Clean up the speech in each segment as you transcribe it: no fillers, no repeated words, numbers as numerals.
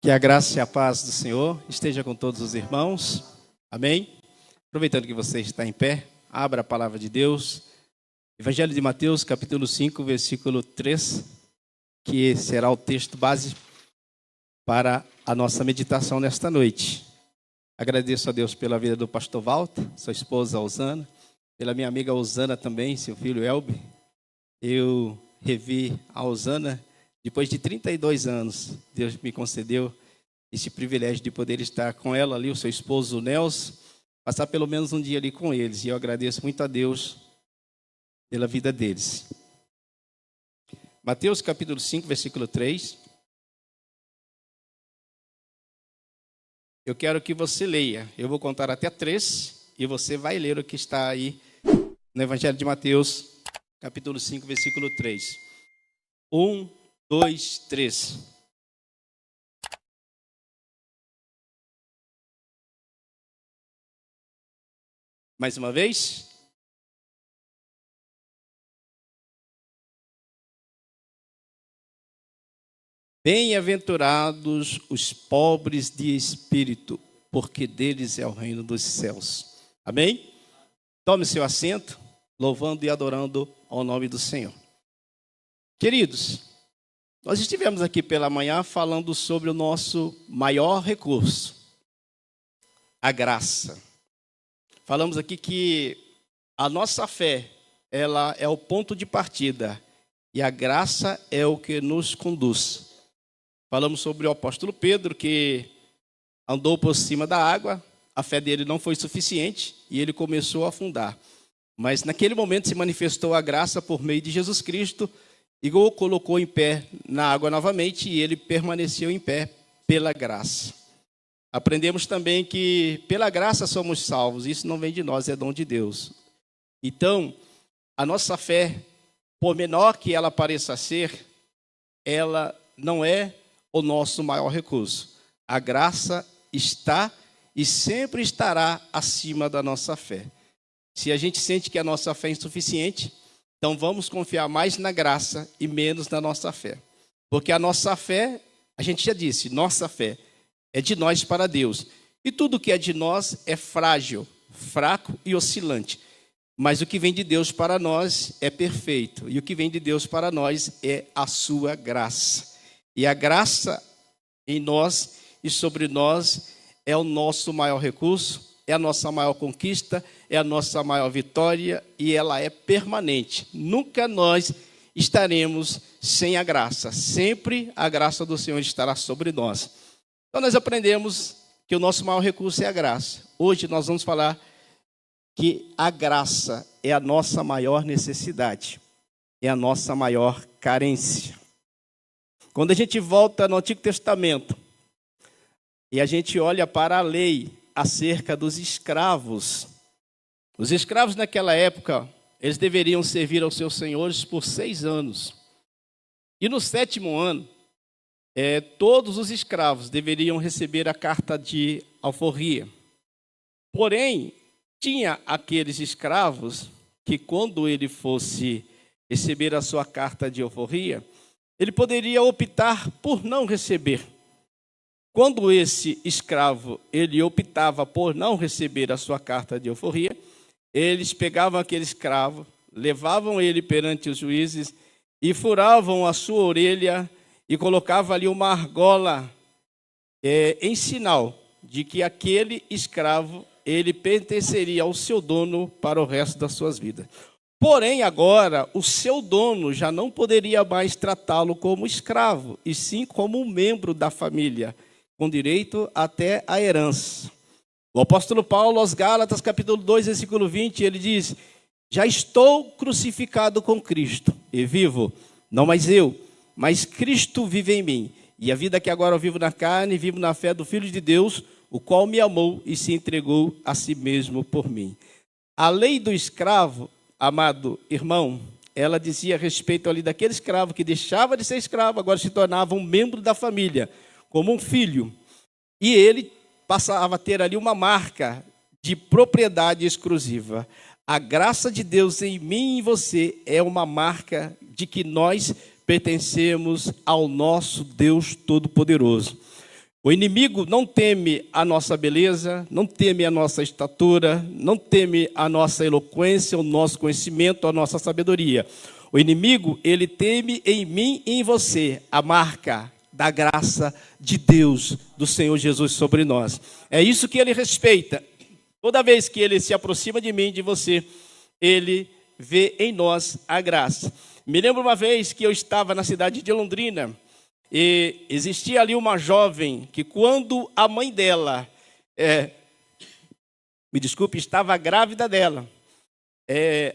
Que a graça e a paz do Senhor esteja com todos os irmãos. Amém? Aproveitando que você está em pé, abra a palavra de Deus. Evangelho de Mateus, capítulo 5, versículo 3, que será o texto base para a nossa meditação nesta noite. Agradeço a Deus pela vida do pastor Walter, sua esposa Osana, pela minha amiga Osana também, seu filho Elber. Eu revi a Osana depois de 32 anos. Deus me concedeu esse privilégio de poder estar com ela ali, o seu esposo Nelson, passar pelo menos um dia ali com eles. E eu agradeço muito a Deus pela vida deles. Mateus capítulo 5, versículo 3. Eu quero que você leia. Eu vou contar até 3 e você vai ler o que está aí no Evangelho de Mateus, capítulo 5, versículo 3. 1, 2, 3. Mais uma vez. Bem-aventurados os pobres de espírito, porque deles é o reino dos céus. Amém? Tome seu assento, louvando e adorando ao nome do Senhor. Queridos, nós estivemos aqui pela manhã falando sobre o nosso maior recurso, a graça. Falamos aqui que a nossa fé, ela é o ponto de partida e a graça é o que nos conduz. Falamos sobre o apóstolo Pedro, que andou por cima da água, a fé dele não foi suficiente e ele começou a afundar. Mas naquele momento se manifestou a graça por meio de Jesus Cristo e o colocou em pé na água novamente e ele permaneceu em pé pela graça. Aprendemos também que pela graça somos salvos, isso não vem de nós, é dom de Deus. Então, a nossa fé, por menor que ela pareça ser, ela não é o nosso maior recurso. A graça está e sempre estará acima da nossa fé. Se a gente sente que a nossa fé é insuficiente, então vamos confiar mais na graça e menos na nossa fé. Porque a nossa fé, a gente já disse, nossa fé é de nós para Deus. E tudo que é de nós é frágil, fraco e oscilante. Mas o que vem de Deus para nós é perfeito. E o que vem de Deus para nós é a sua graça. E a graça em nós e sobre nós é o nosso maior recurso, é a nossa maior conquista, é a nossa maior vitória e ela é permanente. Nunca nós estaremos sem a graça. Sempre a graça do Senhor estará sobre nós. Então nós aprendemos que o nosso maior recurso é a graça. Hoje nós vamos falar que a graça é a nossa maior necessidade, é a nossa maior carência. Quando a gente volta no Antigo Testamento e a gente olha para a lei acerca dos escravos, os escravos naquela época, eles deveriam servir aos seus senhores por 6 anos. E no 7º ano, todos os escravos deveriam receber a carta de alforria. Porém, tinha aqueles escravos que quando ele fosse receber a sua carta de alforria, ele poderia optar por não receber. Quando esse escravo, ele optava por não receber a sua carta de alforria, eles pegavam aquele escravo, levavam ele perante os juízes e furavam a sua orelha e colocavam ali uma argola em sinal de que aquele escravo, ele pertenceria ao seu dono para o resto das suas vidas. Porém, agora, o seu dono já não poderia mais tratá-lo como escravo, e sim como um membro da família, com direito até à herança. O apóstolo Paulo, aos Gálatas, capítulo 2, versículo 20, ele diz: já estou crucificado com Cristo, e vivo, não mais eu, mas Cristo vive em mim. E a vida que agora eu vivo na carne, vivo na fé do Filho de Deus, o qual me amou e se entregou a si mesmo por mim. A lei do escravo, amado irmão, ela dizia a respeito ali daquele escravo que deixava de ser escravo, agora se tornava um membro da família, como um filho. E ele passava a ter ali uma marca de propriedade exclusiva. A graça de Deus em mim e em você é uma marca de que nós pertencemos ao nosso Deus Todo-Poderoso. O inimigo não teme a nossa beleza, não teme a nossa estatura, não teme a nossa eloquência, o nosso conhecimento, a nossa sabedoria. O inimigo, ele teme em mim e em você a marca da graça de Deus, do Senhor Jesus sobre nós. É isso que ele respeita. Toda vez que ele se aproxima de mim e de você, ele vê em nós a graça. Me lembro uma vez que eu estava na cidade de Londrina, e existia ali uma jovem que, quando a mãe dela, estava grávida dela,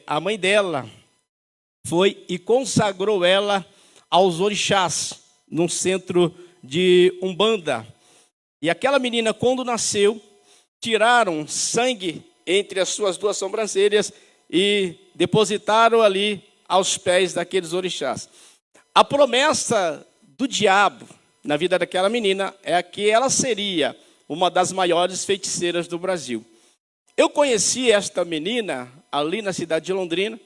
a mãe dela foi e consagrou ela aos orixás, num centro de Umbanda. E aquela menina, quando nasceu, tiraram sangue entre as suas duas sobrancelhas e depositaram ali aos pés daqueles orixás. A promessa do diabo na vida daquela menina é que ela seria uma das maiores feiticeiras do Brasil. Eu conheci esta menina ali na cidade de Londrina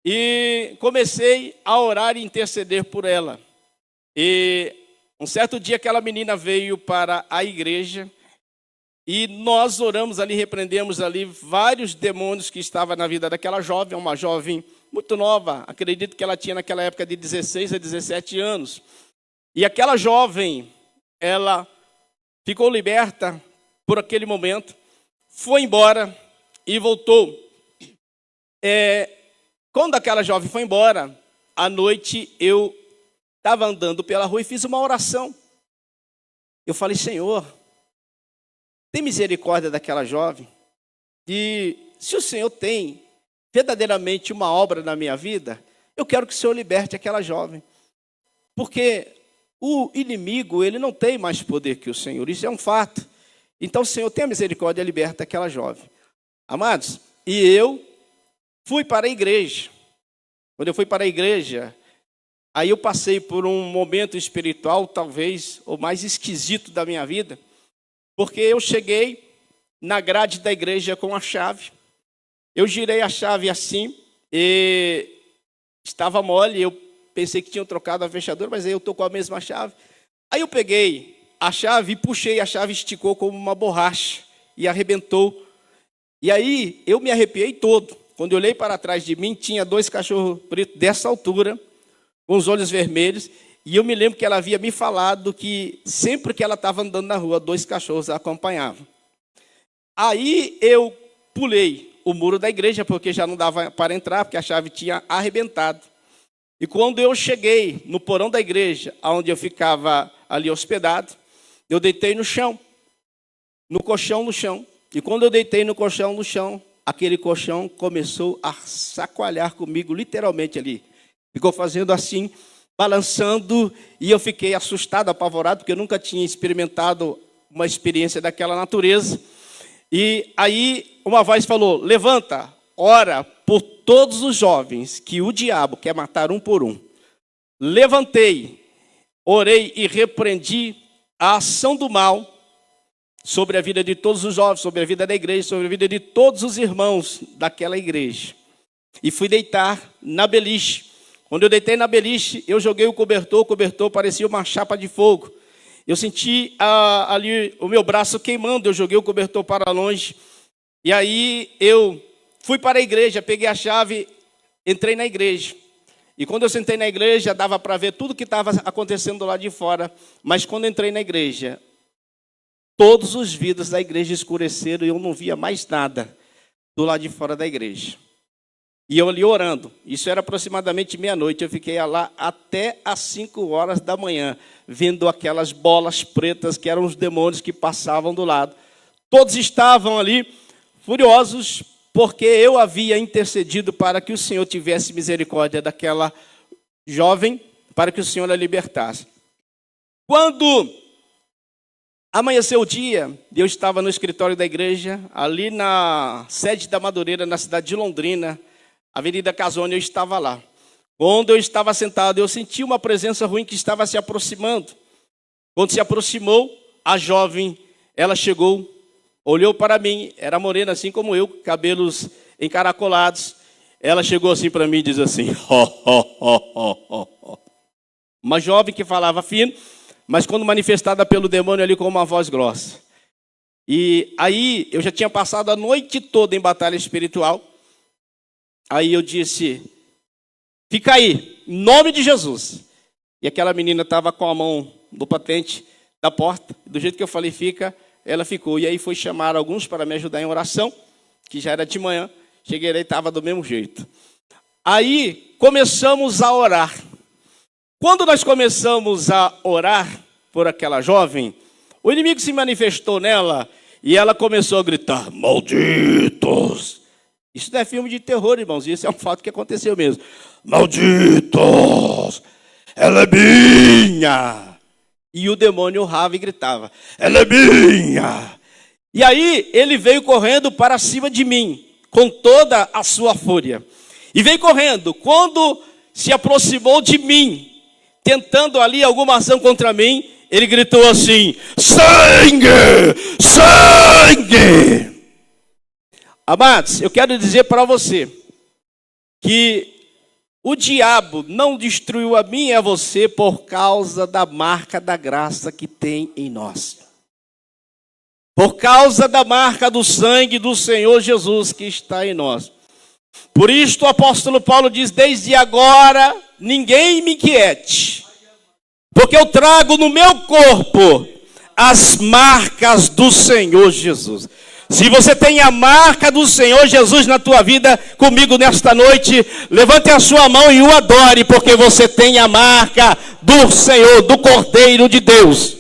e comecei a orar e interceder por ela. E um certo dia aquela menina veio para a igreja e nós oramos ali, repreendemos ali vários demônios que estavam na vida daquela jovem, uma jovem muito nova, acredito que ela tinha naquela época de 16 a 17 anos. E aquela jovem, ela ficou liberta por aquele momento, foi embora e voltou. Quando aquela jovem foi embora, à noite eu estava andando pela rua e fiz uma oração. Eu falei: Senhor, tem misericórdia daquela jovem. E se o Senhor tem verdadeiramente uma obra na minha vida, eu quero que o Senhor liberte aquela jovem. Porque o inimigo, ele não tem mais poder que o Senhor, isso é um fato. Então, Senhor, tenha misericórdia e liberta aquela jovem. Amados, e eu fui para a igreja. Quando eu fui para a igreja, aí eu passei por um momento espiritual, talvez o mais esquisito da minha vida, porque eu cheguei na grade da igreja com a chave. Eu girei a chave assim e estava mole. Eu pensei que tinham trocado a fechadura, mas aí eu estou com a mesma chave. Aí eu peguei a chave e puxei, a chave esticou como uma borracha e arrebentou. E aí eu me arrepiei todo. Quando eu olhei para trás de mim, tinha 2 cachorros pretos dessa altura, com os olhos vermelhos. E eu me lembro que ela havia me falado que sempre que ela estava andando na rua, 2 cachorros a acompanhavam. Aí eu pulei o muro da igreja, porque já não dava para entrar, porque a chave tinha arrebentado. E quando eu cheguei no porão da igreja, onde eu ficava ali hospedado, eu deitei no chão, no colchão no chão. E quando eu deitei no colchão no chão, aquele colchão começou a sacoalhar comigo, literalmente ali. Ficou fazendo assim, balançando, e eu fiquei assustado, apavorado, porque eu nunca tinha experimentado uma experiência daquela natureza. E aí uma voz falou: levanta, ora por todos os jovens que o diabo quer matar um por um. Levantei, orei e repreendi a ação do mal sobre a vida de todos os jovens, sobre a vida da igreja, sobre a vida de todos os irmãos daquela igreja. E fui deitar na beliche. Quando eu deitei na beliche, eu joguei o cobertor parecia uma chapa de fogo. Eu senti ali o meu braço queimando, eu joguei o cobertor para longe. E aí eu fui para a igreja, peguei a chave, entrei na igreja. E quando eu sentei na igreja, dava para ver tudo que estava acontecendo lá de fora. Mas quando entrei na igreja, todos os vidros da igreja escureceram e eu não via mais nada do lado de fora da igreja. E eu ali orando, isso era aproximadamente meia-noite, eu fiquei lá até às 5 horas da manhã, vendo aquelas bolas pretas que eram os demônios que passavam do lado. Todos estavam ali furiosos, porque eu havia intercedido para que o Senhor tivesse misericórdia daquela jovem, para que o Senhor a libertasse. Quando amanheceu o dia, eu estava no escritório da igreja, ali na sede da Madureira, na cidade de Londrina, Avenida Casone, eu estava lá. Quando eu estava sentado, eu senti uma presença ruim que estava se aproximando. Quando se aproximou, a jovem, ela chegou, olhou para mim, era morena assim como eu, cabelos encaracolados. Ela chegou assim para mim e diz assim, ho, ho, ho, ho, ho. Uma jovem que falava fino, mas quando manifestada pelo demônio ali com uma voz grossa. E aí eu já tinha passado a noite toda em batalha espiritual. Aí eu disse, fica aí, em nome de Jesus. E aquela menina estava com a mão no patente da porta. Do jeito que eu falei, fica, ela ficou. E aí foi chamar alguns para me ajudar em oração, que já era de manhã. Cheguei lá e estava do mesmo jeito. Aí começamos a orar. Quando nós começamos a orar por aquela jovem, o inimigo se manifestou nela e ela começou a gritar, malditos! Isso não é filme de terror, irmãos, isso é um fato que aconteceu mesmo. Malditos! Ela é minha! E o demônio urrava e gritava, ela é minha! E aí ele veio correndo para cima de mim, com toda a sua fúria. E veio correndo, quando se aproximou de mim, tentando ali alguma ação contra mim, ele gritou assim, sangue, sangue. Amados, eu quero dizer para você que o diabo não destruiu a mim e a você por causa da marca da graça que tem em nós. Por causa da marca do sangue do Senhor Jesus que está em nós. Por isto o apóstolo Paulo diz, desde agora ninguém me inquiete, porque eu trago no meu corpo as marcas do Senhor Jesus. Se você tem a marca do Senhor Jesus na tua vida, comigo nesta noite, levante a sua mão e o adore, porque você tem a marca do Senhor, do Cordeiro de Deus.